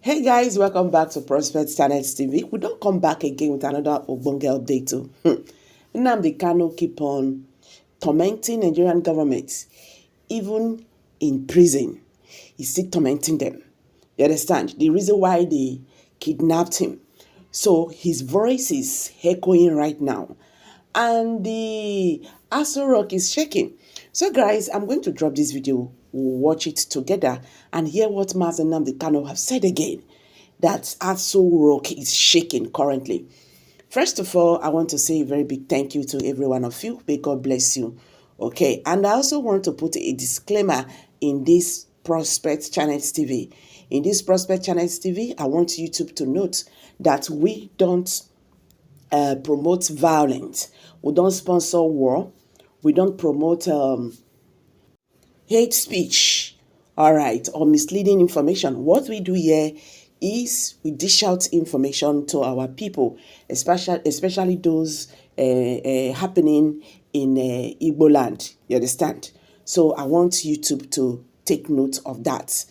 Hey guys, welcome back to Prospect Channels TV. We don't come back again with another Ogbonge update too. Nnamdi Kanu keep on tormenting Nigerian government. Even in prison, he's still tormenting them. You understand? The reason why they kidnapped him. So his voice is echoing right now. And the ASOROCK is shaking. So guys, I'm going to drop this video. We'll watch it together and hear what Mazen Nnamdi Kanu have said again. That ASOROCK is shaking currently. First of all, I want to say a very big thank you to every one of you. May God bless you. Okay, and I also want to put a disclaimer in this Prospect Channels TV. In this Prospect Channels TV, I want YouTube to note that we don't promote violence. We don't sponsor war. We don't promote hate speech, all right, or misleading information. What we do here is we dish out information to our people, especially those happening in Igbo land. You understand? So I want YouTube to take note of that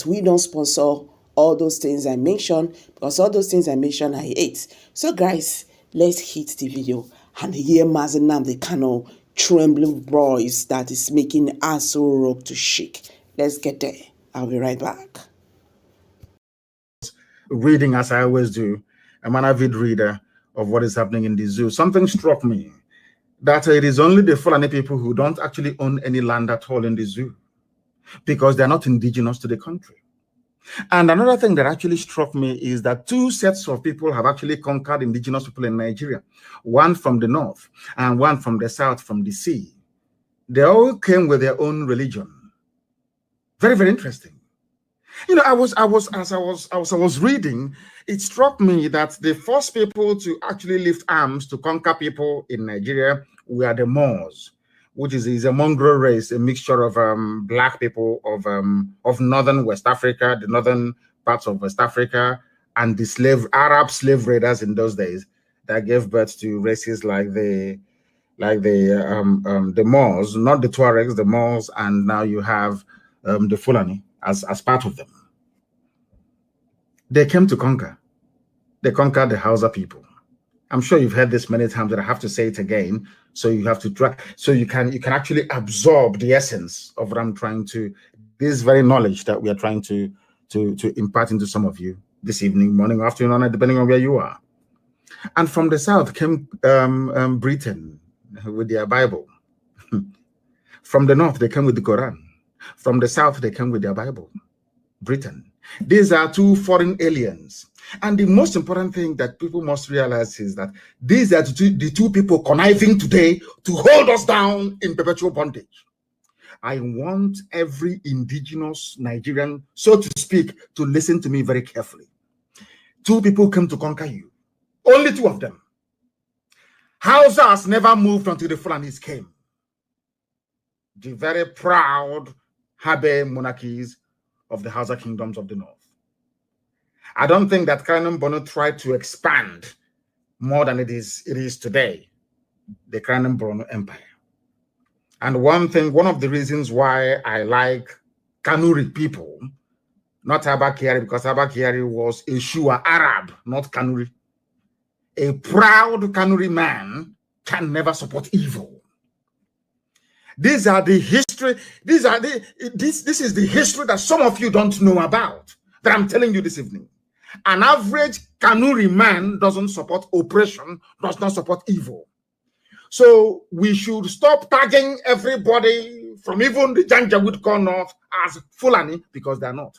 we don't sponsor all those things I mentioned, because all those things I mentioned I hate. So guys, let's hit the video and hear Mazen Nnamdi Kanu trembling voice that is making ASOROCK to shake. Let's get there. I'll be right back. Reading, as I always do, I'm an avid reader of what is happening in the zoo. Something struck me, that it is only the Fulani people who don't actually own any land at all in the zoo, because they're not indigenous to the country. And another thing that actually struck me is that two sets of people have actually conquered indigenous people in Nigeria, one from the north and one from the south, from the sea. They all came with their own religion. Very, very interesting. You know, as I was reading, it struck me that the first people to actually lift arms to conquer people in Nigeria were the Moors, which is a mongrel race, a mixture of black people of northern West Africa, the northern parts of West Africa, and the Arab slave raiders in those days that gave birth to races like the Moors, not the Tuaregs, the Moors, and now you have the Fulani as part of them. They came to conquer. They conquered the Hausa people. I'm sure you've heard this many times, but I have to say it again. So you have to try, so you can actually absorb the essence of what I'm trying to, this very knowledge that we are trying to impart into some of you this evening, morning, afternoon, night, depending on where you are. And from the south came Britain with their Bible. From the north, they came with the Quran. From the south, they came with their Bible. Britain. These are two foreign aliens. And the most important thing that people must realize is that these are the two people conniving today to hold us down in perpetual bondage. I want every indigenous Nigerian, so to speak, to listen to me very carefully. Two people came to conquer you. Only two of them. Hausas never moved until the Fulanis came. The very proud Habe monarchies of the Hausa kingdoms of the north. I don't think that Kaun Bono tried to expand more than it is today, the Kaun Bono Empire. And one of the reasons why I like Kanuri people, not Abakari, because Abakari was a Shua Arab, not Kanuri. A proud Kanuri man can never support evil. These are the history, this is the history that some of you don't know about, that I'm telling you this evening. An average Kanuri man doesn't support oppression, does not support evil. So we should stop tagging everybody from even the Janjaweed North as Fulani, because they're not.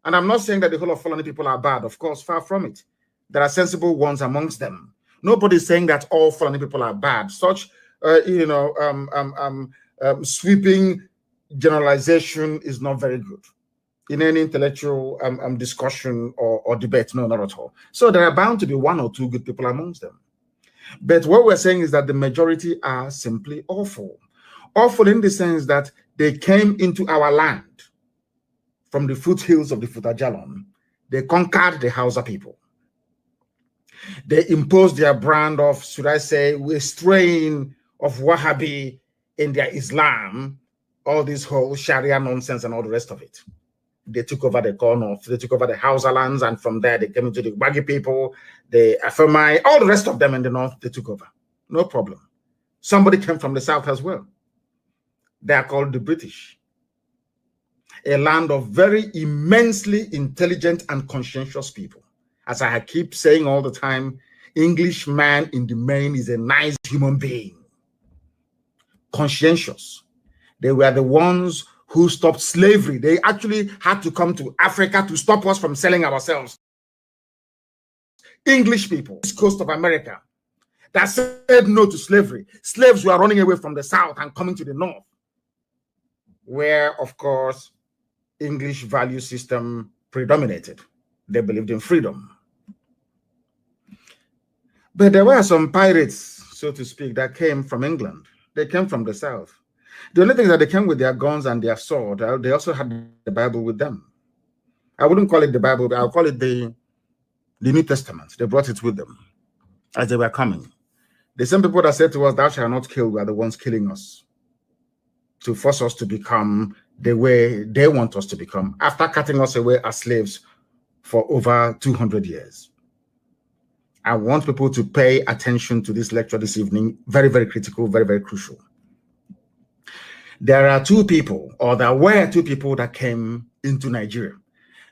And I'm not saying that the whole of Fulani people are bad. Of course, far from it. There are sensible ones amongst them. Nobody's saying that all Fulani people are bad. Such sweeping generalization is not very good in any intellectual discussion or debate. No, not at all. So there are bound to be one or two good people amongst them. But what we're saying is that the majority are simply awful. Awful in the sense that they came into our land from the foothills of the Futajalon. They conquered the Hausa people. They imposed their brand of, should I say, a strain of Wahhabi in their Islam, all this whole Sharia nonsense and all the rest of it. they took over the Kaun, they took over the Hausa lands, and from there they came into the Wagi people, the Afamai, all the rest of them in the north, they took over. No problem. Somebody came from the south as well. They are called the British. A land of very immensely intelligent and conscientious people. As I keep saying all the time, Englishman in the main is a nice human being. Conscientious. They were the ones who stopped slavery. They actually had to come to Africa to stop us from selling ourselves. English people, east coast of America, that said no to slavery. Slaves were running away from the south and coming to the north, where, of course, English value system predominated. They believed in freedom. But there were some pirates, so to speak, that came from England. They came from the south. The only thing is that they came with their guns and their sword. They also had the Bible with them. I wouldn't call it the Bible, but I'll call it the New Testament. They brought it with them as they were coming. The same people that said to us, "Thou shalt not kill," were the ones killing us to force us to become the way they want us to become after cutting us away as slaves for over 200 years. I want people to pay attention to this lecture this evening. Very, very critical, very, very crucial. There are two people, or there were two people that came into Nigeria.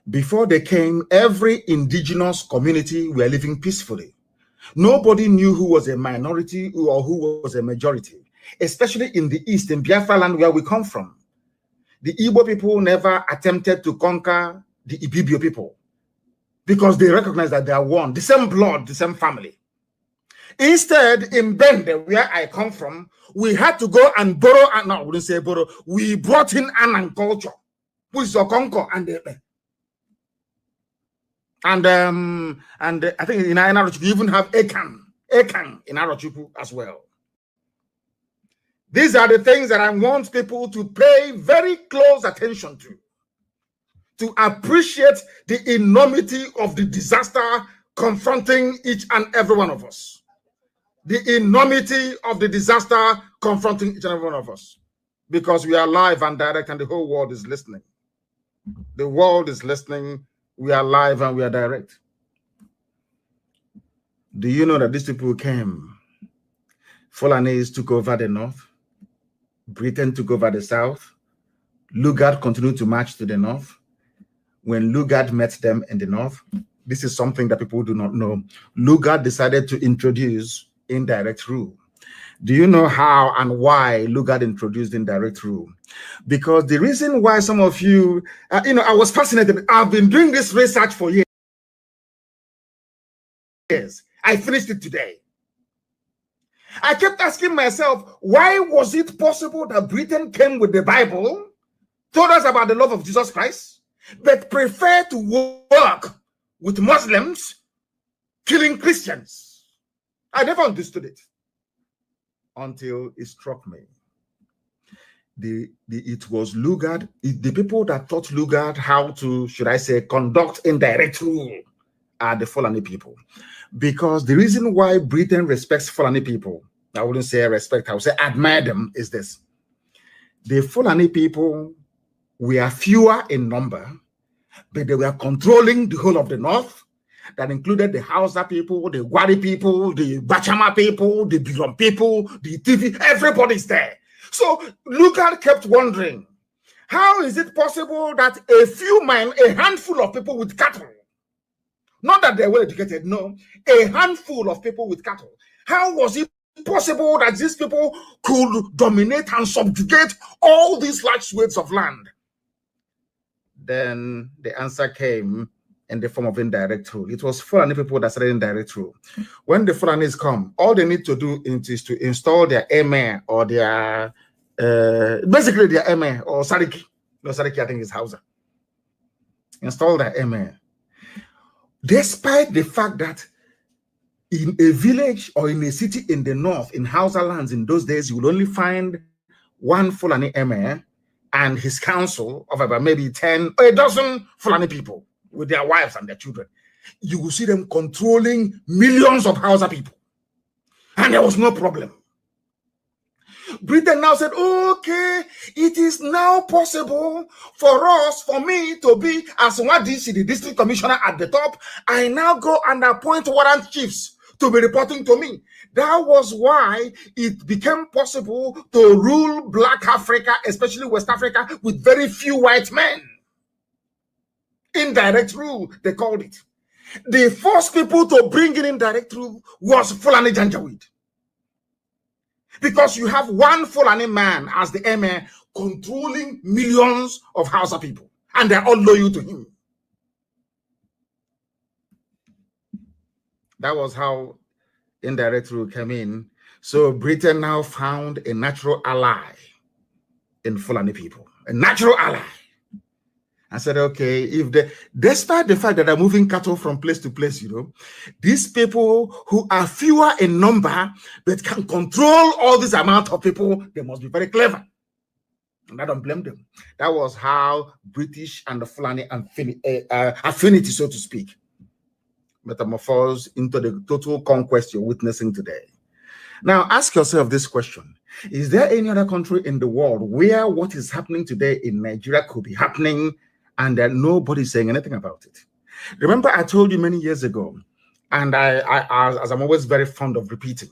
Before they came, every indigenous community were living peacefully. Nobody knew who was a minority or who was a majority, especially in the east, in Biafra land where we come from. The Igbo people never attempted to conquer the Ibibio people because they recognized that they are one, the same blood, the same family. Instead, in Bende, where I come from, we had to go and borrow, and no, I wouldn't say borrow, we brought in Anan culture, which is Okonko and Ebe. And I think in Arochukwu, you even have Ekan in Arochukwu as well. These are the things that I want people to pay very close attention to appreciate the enormity of the disaster confronting each and every one of us. The enormity of the disaster confronting each and every one of us. Because we are live and direct and the whole world is listening. The world is listening. We are live and we are direct. Do you know that these people came? Fulanese took over the north. Britain took over the south. Lugard continued to march to the north. When Lugard met them in the north, this is something that people do not know. Lugard decided to introduce indirect rule. Do you know how and why Lugard introduced indirect rule? Because the reason why some of you, I was fascinated. I've been doing this research for years. I finished it today. I kept asking myself, why was it possible that Britain came with the Bible, told us about the love of Jesus Christ, but preferred to work with Muslims, killing Christians? I never understood it until it struck me. It was Lugard, the people that taught Lugard how to, should I say, conduct indirect rule are the Fulani people. Because the reason why Britain respects Fulani people, I wouldn't say respect, I would say admire them, is this. The Fulani people were fewer in number, but they were controlling the whole of the north. That included the Hausa people, the Gwari people, the Bachama people, the Birom people, the TV, everybody's there. So Lugard kept wondering, how is it possible that a handful of people with cattle, not that they were educated, no, a handful of people with cattle, how was it possible that these people could dominate and subjugate all these large swathes of land? Then the answer came in the form of indirect rule. It was Fulani people that started indirect rule. When the Fulanis come, all they need to do is to install their emir or their, basically their emir or Sariki. No, Sariki I think is Hausa. Install their emir. Despite the fact that in a village or in a city in the north, in Hausa lands in those days, you would only find one Fulani emir and his council of about maybe 10 or a dozen Fulani people with their wives and their children. You will see them controlling millions of Hausa people. And there was no problem. Britain now said, okay, it is now possible for me to be, as Nnamdi, the district commissioner at the top, I now go and appoint warrant chiefs to be reporting to me. That was why it became possible to rule Black Africa, especially West Africa, with very few white men. Indirect rule, they called it. The first people to bring in indirect rule was Fulani Janjaweed. Because you have one Fulani man as the emir controlling millions of Hausa people, and they're all loyal to him. That was how indirect rule came in. So Britain now found a natural ally in Fulani people, a natural ally. I said, okay, if despite the fact that they're moving cattle from place to place, you know, these people who are fewer in number but can control all this amount of people, they must be very clever. And I don't blame them. That was how British and the Fulani affinity, so to speak, metamorphosed into the total conquest you're witnessing today. Now, ask yourself this question. Is there any other country in the world where what is happening today in Nigeria could be happening and that nobody's saying anything about it? Remember, I told you many years ago, and as I'm always very fond of repeating,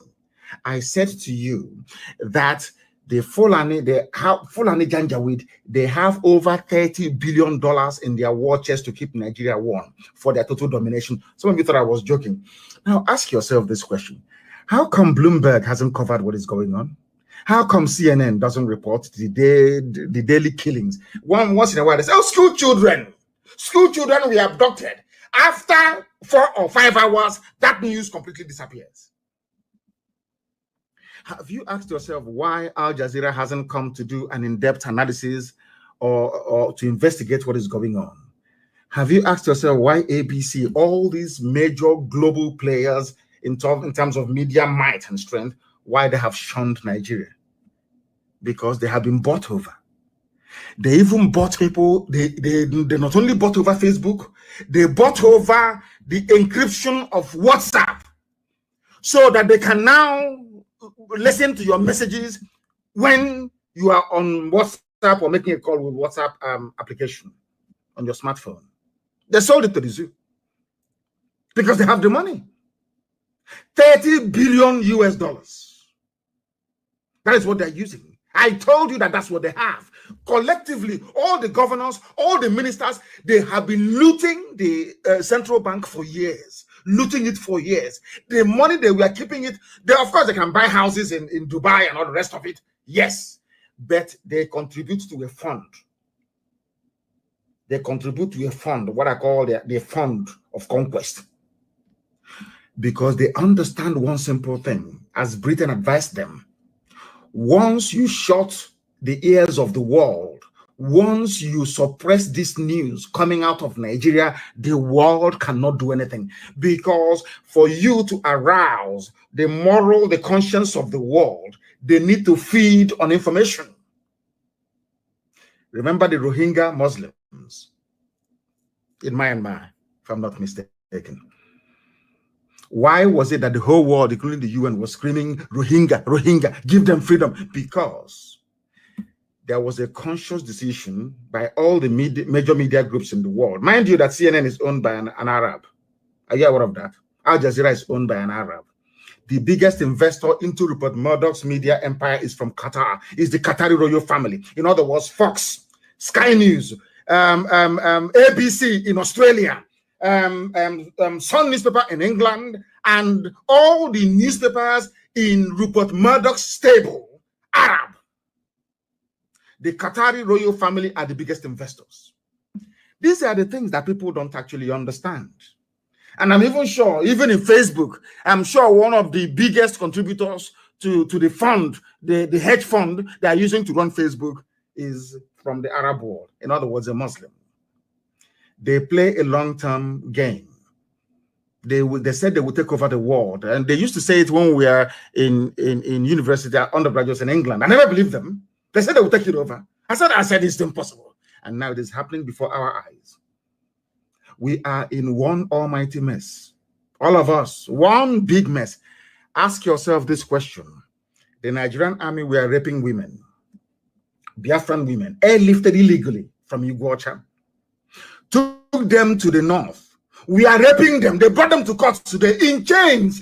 I said to you that the Fulani Janjaweed, they have over $30 billion in their war chest to keep Nigeria warm for their total domination. Some of you thought I was joking. Now, ask yourself this question. How come Bloomberg hasn't covered what is going on? How come CNN doesn't report the daily killings? Once in a while, they say, oh, school children were abducted. After 4 or 5 hours, that news completely disappears. Have you asked yourself why Al Jazeera hasn't come to do an in-depth analysis or to investigate what is going on? Have you asked yourself why ABC, all these major global players in terms of media might and strength, why they have shunned Nigeria? Because they have been bought over. They even bought people, they not only bought over Facebook, they bought over the encryption of WhatsApp so that they can now listen to your messages when you are on WhatsApp or making a call with WhatsApp application on your smartphone. They sold it to the zoo because they have the money. $30 billion US. That is what they're using. I told you that that's what they have. Collectively, all the governors, all the ministers, they have been looting the central bank for years. Looting it for years. The money they were keeping it, of course, they can buy houses in Dubai and all the rest of it. Yes, but they contribute to a fund. They contribute to a fund, what I call the fund of conquest. Because they understand one simple thing, as Britain advised them. Once you shut the ears of the world, once you suppress this news coming out of Nigeria, the world cannot do anything. Because for you to arouse the conscience of the world, they need to feed on information. Remember the Rohingya Muslims in Myanmar, if I'm not mistaken. Why was it that the whole world, including the UN, was screaming, Rohingya, Rohingya, give them freedom? Because there was a conscious decision by all the major media groups in the world. Mind you that CNN is owned by an Arab. Are you aware of that? Al Jazeera is owned by an Arab. The biggest investor into Rupert Murdoch's media empire is from Qatar. It's the Qatari royal family. In other words, Fox, Sky News, ABC in Australia, Sun newspaper in England, and all the newspapers in Rupert Murdoch's stable, Arab. The Qatari royal family are the biggest investors. These are the things that people don't actually understand. And I'm even sure, even in Facebook, I'm sure one of the biggest contributors to the fund, the hedge fund they are using to run Facebook is from the Arab world. In other words, a Muslim. They play a long-term game. They said they would take over the world. And they used to say it when we were in university, undergraduates in England. I never believed them. They said they would take it over. I said it's impossible. And now it is happening before our eyes. We are in one almighty mess. All of us, one big mess. Ask yourself this question. the Nigerian army were raping women, Biafran women, airlifted illegally from Iguacha, took them to the north. We are raping them. They brought them to court today in chains,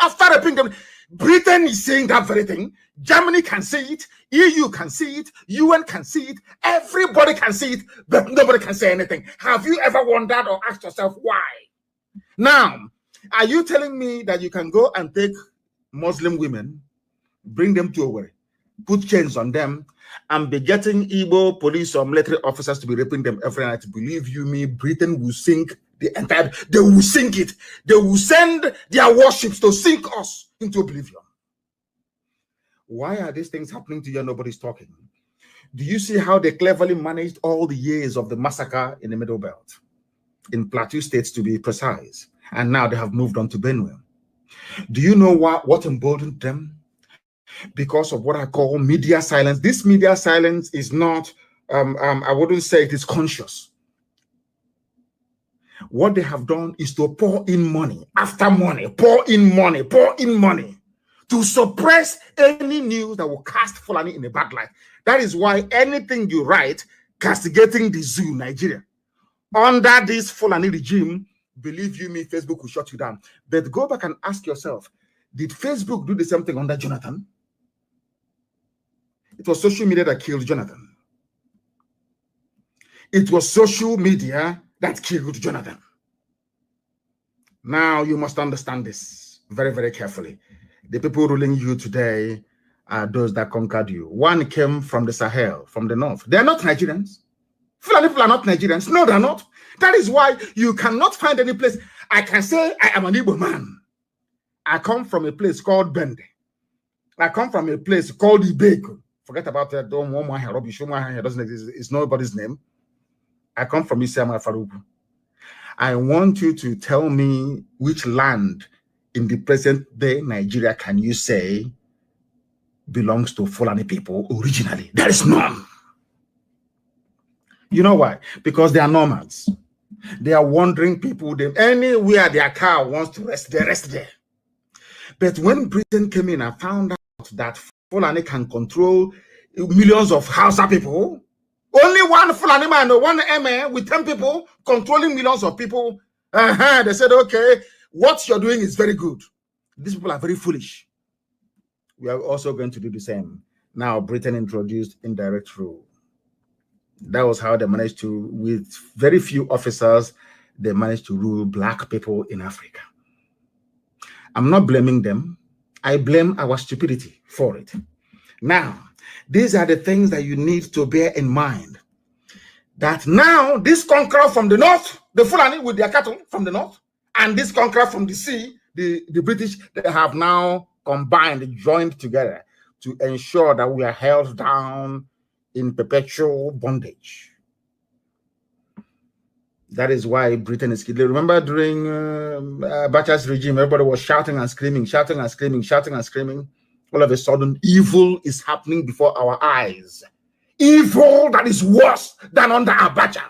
After raping them, Britain is saying that very thing. Germany can see it. EU can see it. UN can see it. Everybody can see it, but nobody can say anything. Have you ever wondered or asked yourself why? Now, are you telling me that you can go and take Muslim women, bring them to Owerri, put chains on them, and be getting Igbo police or military officers to be raping them every night? Believe you me, Britain will sink the entire, they will sink it. They will send their warships to sink us into oblivion. Why are these things happening to you and nobody's talking? Do you see how they cleverly managed all the years of the massacre in the Middle Belt, in Plateau states to be precise, and now they have moved on to Benue? Do you know what emboldened them? Because of what I call media silence. This media silence is not, I wouldn't say it is conscious. What they have done is to pour in money after money, pour in money to suppress any news that will cast Fulani in a bad light. That is why anything you write castigating the zoo, Nigeria, under this Fulani regime, believe you me, Facebook will shut you down. But go back and ask yourself, did Facebook do the same thing under Jonathan? It was social media that killed Jonathan. It was social media that killed Jonathan. Now you must understand this very, very carefully. The people ruling you today are those that conquered you. One came from the Sahel, from the north. They are not Nigerians. Fulani people are not Nigerians. No, they're not. That is why you cannot find any place. I can say I am an Igbo man. I come from a place called Bende. I come from a place called Ibeko. Forget about that. It doesn't exist. It's nobody's name. I come from Isiama Faruku. I want you to tell me which land in the present day Nigeria can you say belongs to Fulani people originally? There is none. You know why? Because they are nomads. They are wandering people. Anywhere their car wants to rest, they rest there. But when Britain came in and found out that Fulani can control millions of Hausa people, only one Fulani man, one MA with 10 people controlling millions of people, they said, okay, what you're doing is very good. These people are very foolish. We are also going to do the same. Now, Britain introduced indirect rule. That was how they managed to, with very few officers, they managed to rule black people in Africa. I'm not blaming them. I blame our stupidity for it. Now, these are the things that you need to bear in mind. That now, this conqueror from the north, the Fulani with their cattle from the north, and this conqueror from the sea, the British, they have now combined, joined together to ensure that we are held down in perpetual bondage. That is why Britain is killing. Remember during Abacha's regime, everybody was shouting and screaming, shouting and screaming, shouting and screaming. All of a sudden, evil is happening before our eyes. Evil that is worse than under Abacha.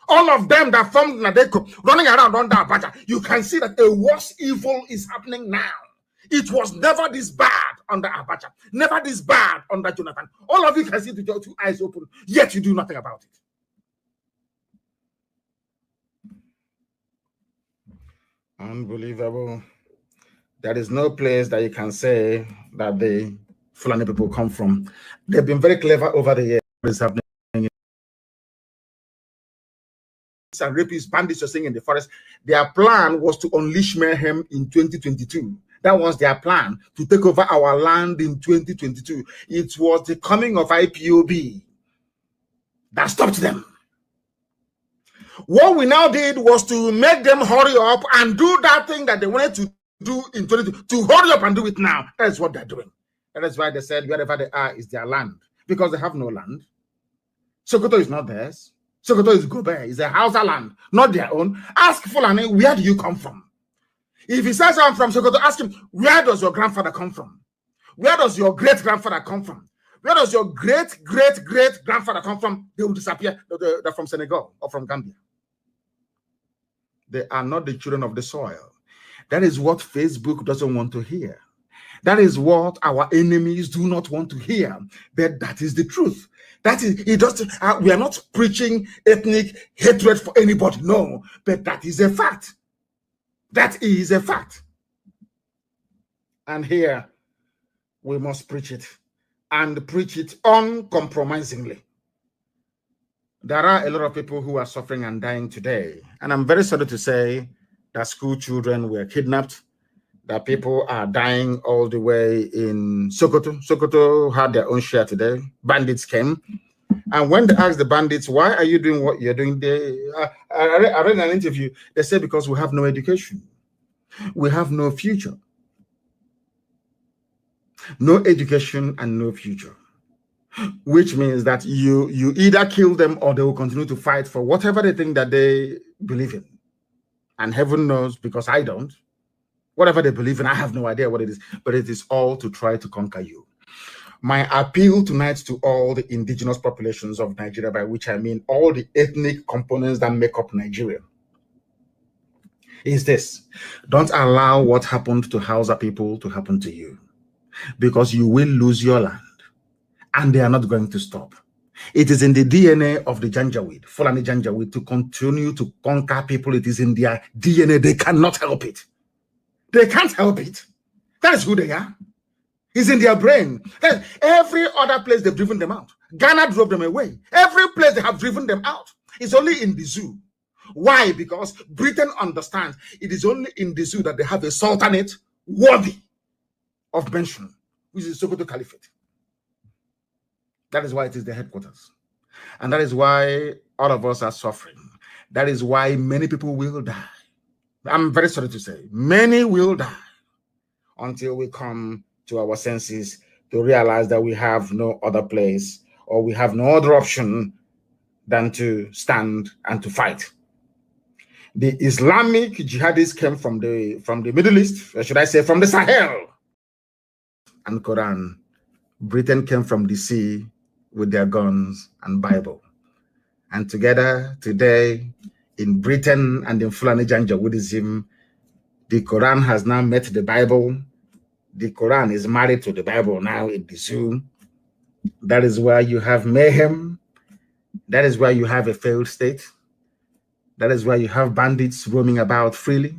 All of them that formed Nadeko running around under Abacha, you can see that a worse evil is happening now. It was never this bad under Abacha, never this bad under Jonathan. All of you can see with your two eyes open, yet you do nothing about it. Unbelievable. There is no place that you can say that the Fulani people come from. They've been very clever over the years. What is happening? And rapists, bandits are saying in the forest. Their plan was to unleash mayhem in 2022. That was their plan, to take over our land in 2022. It was the coming of IPOB that stopped them. What we now did was to make them hurry up and do that thing that they wanted to do in 2022, to hurry up and do it now. That is what they're doing. That is why they said wherever they are is their land, because they have no land. Sokoto is not theirs. Sokoto is Gobe. It's a Hausa land, not their own. Ask Fulani, where do you come from? If he says I'm from Sokoto, ask him, where does your grandfather come from? Where does your great-grandfather come from? Where does your great-great-great-grandfather come from? They will disappear. They're from Senegal or from Gambia. They are not the children of the soil. That is what Facebook doesn't want to hear. That is what our enemies do not want to hear, but that is the truth. That is, it doesn't. We are not preaching ethnic hatred for anybody, no, but that is a fact. That is a fact. And here we must preach it, and preach it uncompromisingly. There are a lot of people who are suffering and dying today, and I'm very sorry to say that school children were kidnapped, that people are dying all the way in Sokoto. Sokoto had their own share today. Bandits came. And when they asked the bandits, why are you doing what you're doing? I read an interview. They said, because we have no education. We have no future. No education and no future. Which means that you either kill them or they will continue to fight for whatever they think that they believe in. And heaven knows, because I don't. Whatever they believe in, I have no idea what it is, but it is all to try to conquer you. My appeal tonight to all the indigenous populations of Nigeria, by which I mean all the ethnic components that make up Nigeria, is this: don't allow what happened to Hausa people to happen to you, because you will lose your land, and they are not going to stop. It is in the DNA of the Janjaweed, Fulani Janjaweed, to continue to conquer people. It is in their DNA. They cannot help it. They can't help it. That is who they are. It's in their brain. Every other place they've driven them out. Ghana drove them away. Every place they have driven them out. It's only in the zoo. Why? Because Britain understands it is only in the zoo that they have a sultanate worthy of mention, which is Sokoto Caliphate. That is why it is the headquarters. And that is why all of us are suffering. That is why many people will die. I'm very sorry to say, many will die until we come to our senses to realize that we have no other place, or we have no other option than to stand and to fight. The Islamic jihadists came from the Middle East, or should I say from the Sahel, and Quran. Britain came from the sea with their guns and Bible. And together today, in Britain and in Fulani Janjaweedism, the Quran has now met the Bible. The Quran is married to the Bible now in the zoo. That is why you have mayhem. That is why you have a failed state. That is why you have bandits roaming about freely.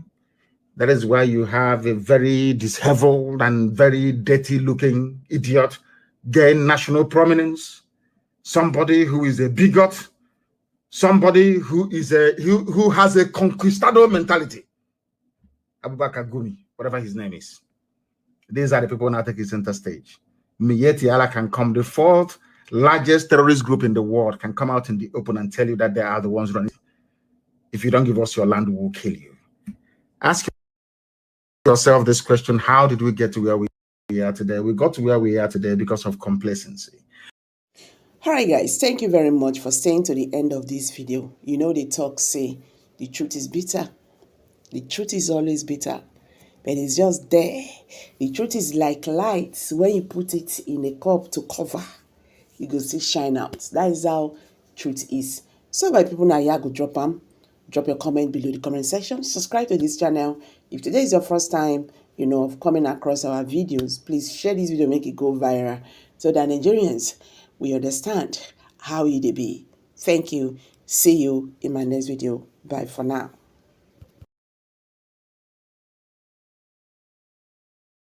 That is why you have a very disheveled and very dirty-looking idiot gain national prominence. Somebody who is a bigot. Somebody who is who has a conquistador mentality. Abubakar Gumi, whatever his name is. These are the people now taking center stage. Miyetti Allah can come, the fourth largest terrorist group in the world, can come out in the open and tell you that they are the ones running. If you don't give us your land, we will kill you. Ask yourself this question: how did we get to where we are today? We got to where we are today because of complacency. All right, guys, thank you very much for staying to the end of this video. You know, the talk say the truth is bitter. The truth is always bitter, but it's just there. The truth is like light. When you put it in a cup to cover, you go see shine out. That is how truth is. So my people, now you go drop your comment below the comment section. Subscribe to this channel. If today is your first time, you know, of coming across our videos, please share this video, make it go viral, so that Nigerians will understand how it be. Thank you. See you in my next video. Bye for now.